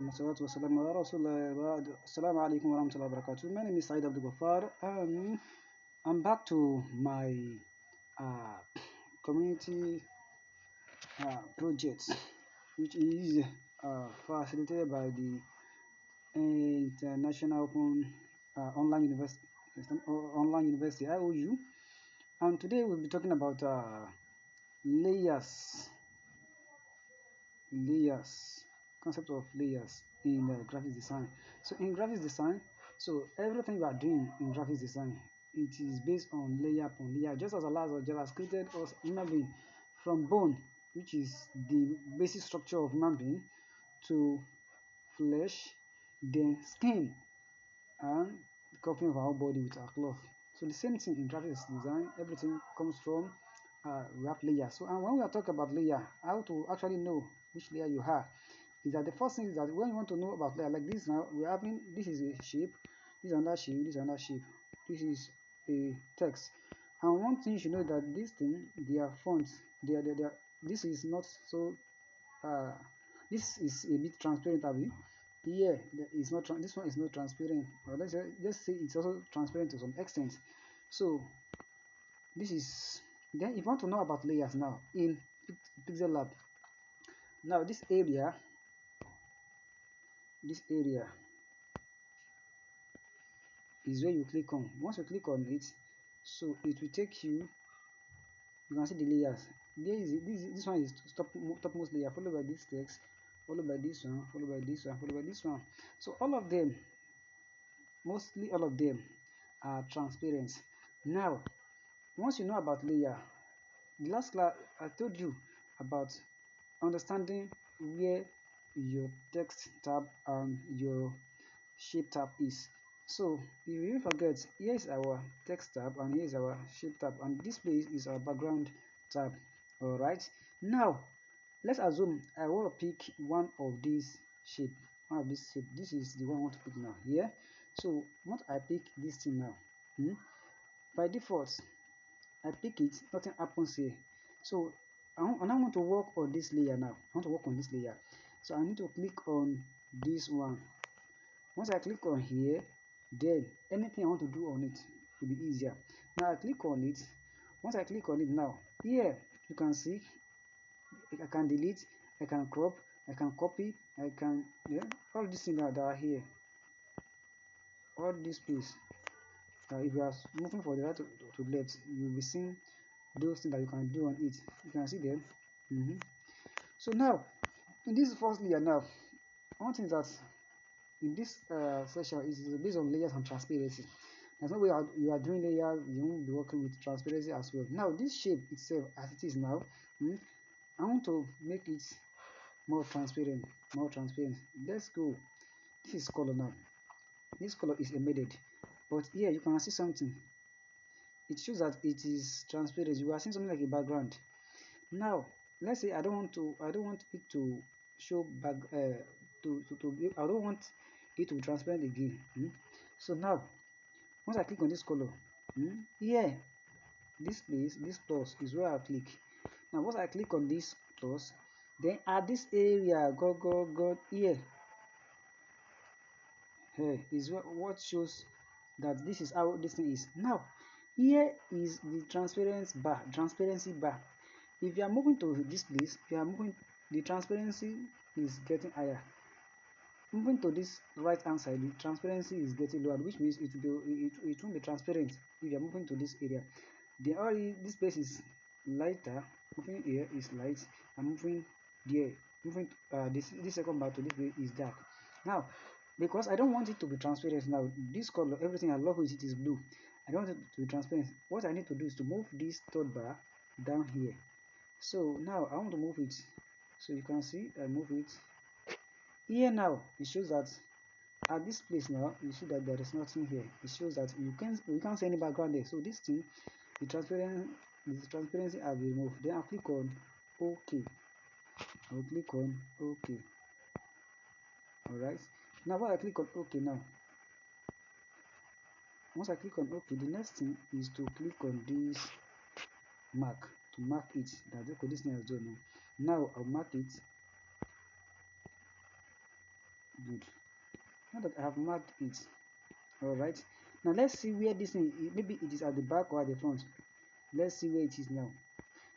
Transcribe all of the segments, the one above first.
والصلاة والسلام على رسول الله وبعد. السلام عليكم ورحمة الله وبركاته. My name is Said Abdul Ghaffar, and I'm back to my uh, community project, which is facilitated by the International Open Online University, Online University (IOU). And today we'll be talking about layers, layers, concept of layers in graphics design. So in graphics design, so everything you are doing in graphics design, it is based on layer upon layer, just as Allah has created us human being from bone, which is the basic structure of human being, to flesh, then skin, and the covering of our body with our cloth. So the same thing in graphics design, everything comes from we have layer. So and when we are talking about layer, how to actually know which layer you have is that the first thing is that when you want to know about layer like this, now we're having, this is a shape, this is another shape, this is another shape, this is a text. And one thing you should know that this thing, their fonts, they are this is not so uh this is a bit transparent, abi. Here it's not this one is not transparent, or let's say it's also transparent to some extent. So this is, then if you want to know about layers now in Pixel Lab, now this area is where you click on. Once you click on it, so it will take you, you can see the layers. This one is topmost layer, followed by this text, followed by this one, followed by this one, followed by this one. So all of them, mostly all of them, are transparent. Now once you know about layer, the last class I told you about understanding where your text tab and your shape tab is. So if you forget, here is our text tab and here is our shape tab, and this place is our background tab. All right, now let's assume I want to pick one of these shape, this is the one I want to pick now here. So once I pick this thing now, by default I pick it, nothing happens here. So I want to work on this layer now. I want to work on this layer. So I need to click on this one. Once I click on here, then anything I want to do on it will be easier. Now I click on it. Once I click on it now, here you can see I can delete, I can crop, I can copy, I can, yeah, all these things that are here, all this piece. If you are moving from the right to left, you will be seeing those things that you can do on it. You can see them. So now in this first layer now, one thing that in this session is based on layers and transparency. There's no way you are doing layers, you won't be working with transparency as well. Now this shape itself as it is now, I want to make it more transparent, more transparent. Let's go. This is color now. This color is embedded, but here you can see something. It shows that it is transparent. You are seeing something like a background. Now let's say I don't want it to show back I don't want it to be transparent again. So now once I click on this color, here this place, this plus is where I click. Now once I click on this plus, then at this area go here, is what shows that this is how this thing is. Now here is the transparency bar. If you are moving to this place, if you are moving, the transparency is getting higher. Moving to this right hand side, the transparency is getting lower, which means it won't be transparent if you are moving to this area. Then already this place is lighter, moving here is light, and moving there, moving this second bar to this place is dark. Now because I don't want it to be transparent, now this color, everything I love with it is blue, I don't want it to be transparent. What I need to do is to move this third bar down here. So now I want to move it, so you can see I move it here. Now it shows that at this place now you see that there is nothing here. It shows that you can't see any background there. So this thing, the transparency has been removed. Then I'll click on OK. I'll click on OK. Alright, now when I click on OK, now once I click on OK, the next thing is to click on this mark, to mark it that okay, this thing has done. Now I'll mark it Good. Now that I have marked it, all right. Now let's see where this thing, maybe it is at the back or at the front. Let's see where it is now.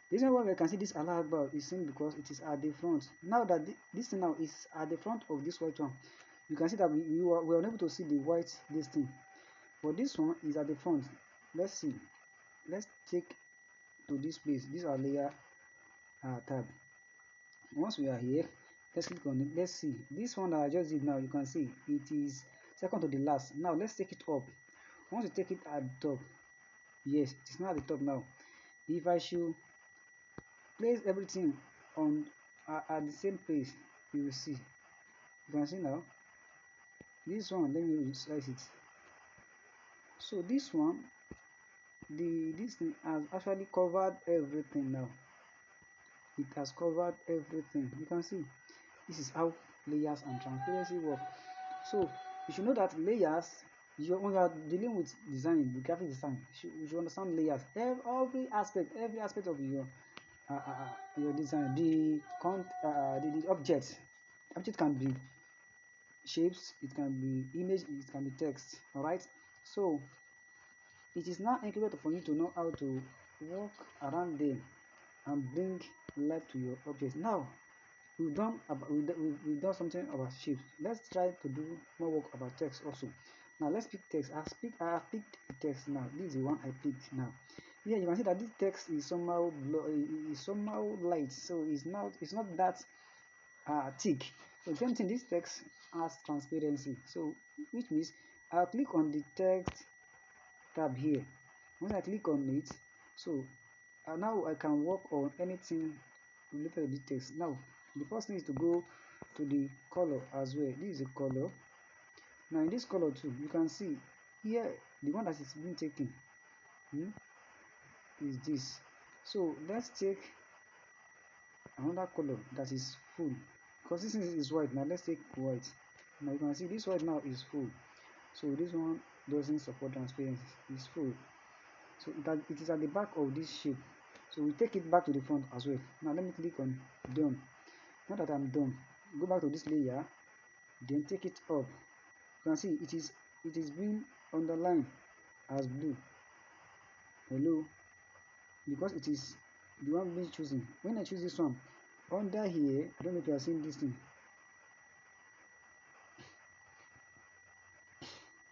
The reason why we can see this Allah Akbar is seen because it is at the front. Now that this thing now is at the front of this white one, you can see that we are unable to see the white this thing, but this one is at the front. Let's see. Let's take to this place. This is our layer tab. Once we are here, let's click on it. Let's see this one that I just did. Now you can see it is second to the last. Now let's take it up. Once you take it at the top, yes, it is now at the top. Now if I should place everything on at the same place, you will see, you can see now this one. Let me resize it. So this one, this thing has actually covered everything. Now it has covered everything. You can see this is how layers and transparency work. So you should know that layers, when you are dealing with design, the graphic design, you should understand layers. Every aspect of your design. The object can be shapes, it can be image, it can be text. All right. So it is now incubator for you to know how to walk around them and bring life to your object. Now we've done something about shapes. Let's try to do more work about text also. Now let's pick text. I have picked a text now. This is the one I picked now. Here you can see that this text is somehow light, so it's not that thick. So the same thing, this text has transparency. So which means I'll click on the text tab here. Once I click on it, so now I can work on anything related to the text. Now the first thing is to go to the color as well. This is a color. Now in this color too, you can see here the one that is being taken is this. So let's take another color that is full, because this is white. Now let's take white. Now you can see this white now is full, so this one doesn't support transparency. It's full, so it is at the back of this shape, so we take it back to the front as well. Now let me click on done. Now that I'm done, go back to this layer, then take it up. You can see it is being underlined as blue. Hello, because it is the one being chosen. When I choose this one under here, I don't know if you are seeing this thing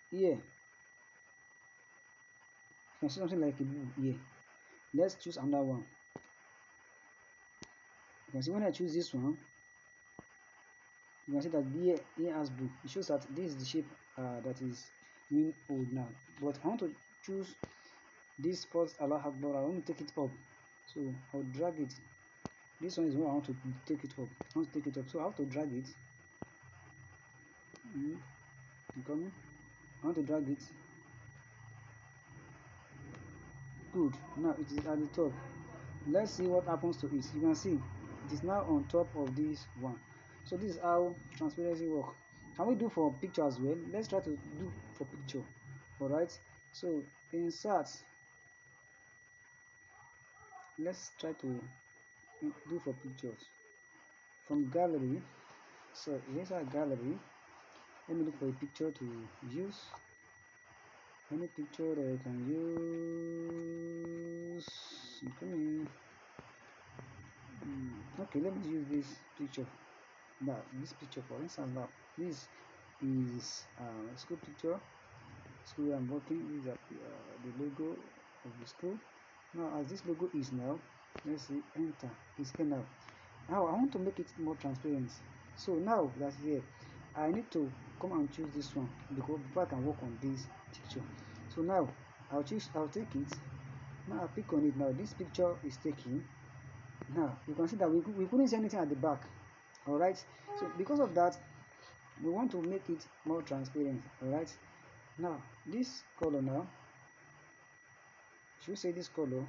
here. You can see something like a blue here. Let's choose another one. You can see when I choose this one, you can see that here has blue. It shows that this is the shape that is being old now. But I want to choose this first Allah Akbar. I want to take it up, so I'll drag it. This one is what I want to take it up. So I have to drag it. Coming. I want to drag it. Good. Now it is at the top. Let's see what happens to it. You can see it is now on top of this one. So this is how transparency works. Can we do for picture as well? Let's try to do for picture. All right. So insert. Let's try to do for pictures from gallery. So here's our gallery. Let me look for a picture to use. Any picture that I can use. Okay, let me use this picture. Now this picture, for instance, now this is a school picture. School I'm working. These are the logo of the school. Now as this logo is now, let's see, enter. It's here now. Now I want to make it more transparent. So now that's here, I need to come and choose this one before I can work on this picture. So now I'll take it. Now I pick on it. Now this picture is taken. Now you can see that we couldn't see anything at the back. All right. So because of that, we want to make it more transparent. All right. Now this color now, should we say this color?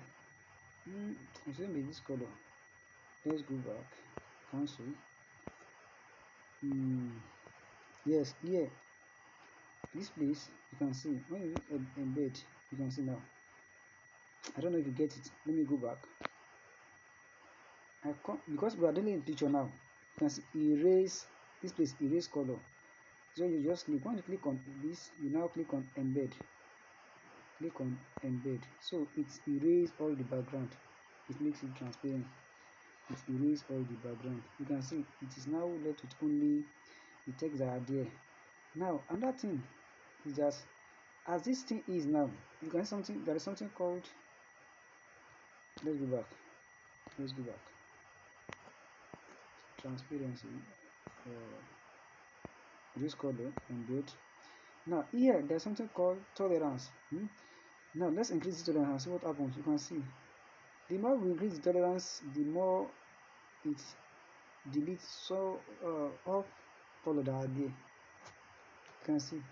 It shouldn't be this color. Let's go back. Cancel. Yes, here. This place you can see when you embed. You can see now. I don't know if you get it. Let me go back. Because we are dealing in picture now. You can see erase this place. Erase color. So you just click. Once you click on this, you now click on embed. Click on embed. So it erases all the background. It makes it transparent. It erases all the background. You can see it is now left with only the text that are there. Now another thing is that as this thing is now, you can see something. There is something called. Let's go back. Let's go back. Transparency. This color embed. Now here there's something called tolerance. Now let's increase the tolerance and see what happens. You can see the more we increase the tolerance, the more it deletes so all color that are there. You can see.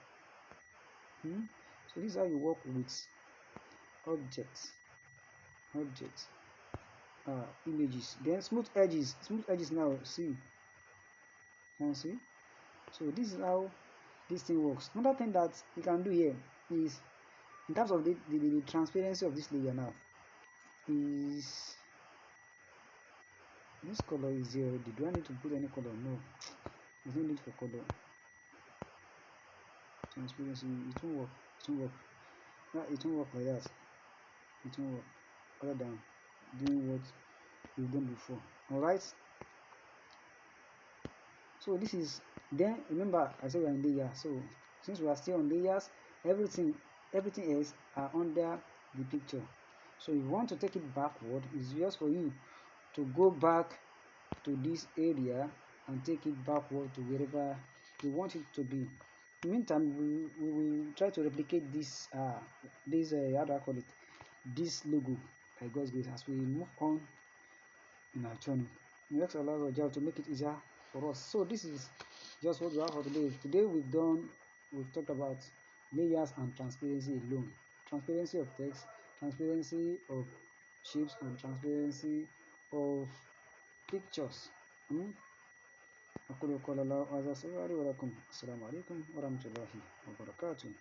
So this is how you work with objects, images. Then smooth edges now. See, you can see. So this is how this thing works. Another thing that you can do here is in terms of the transparency of this layer now is this color is here already. Do I need to put any color? No, there's no need for color. Transparency, it won't work. It won't work. No, it won't work like that. It won't work other than doing what we've done before. Alright. So this is, then remember I said we are in layer. So since we are still on layers, everything else are under the picture. So if you want to take it backward, it's just for you to go back to this area and take it backward to wherever you want it to be. In the meantime, we will try to replicate this how do I call it, this logo by God's grace as we move on in our journey. We ask Allah to make it easier for us. So this is just what we have for today. Today we've talked about layers and transparency alone. Transparency of text, transparency of shapes, and transparency of pictures. أقول قول الله هذا. السلام عليكم ورحمة الله وبركاته.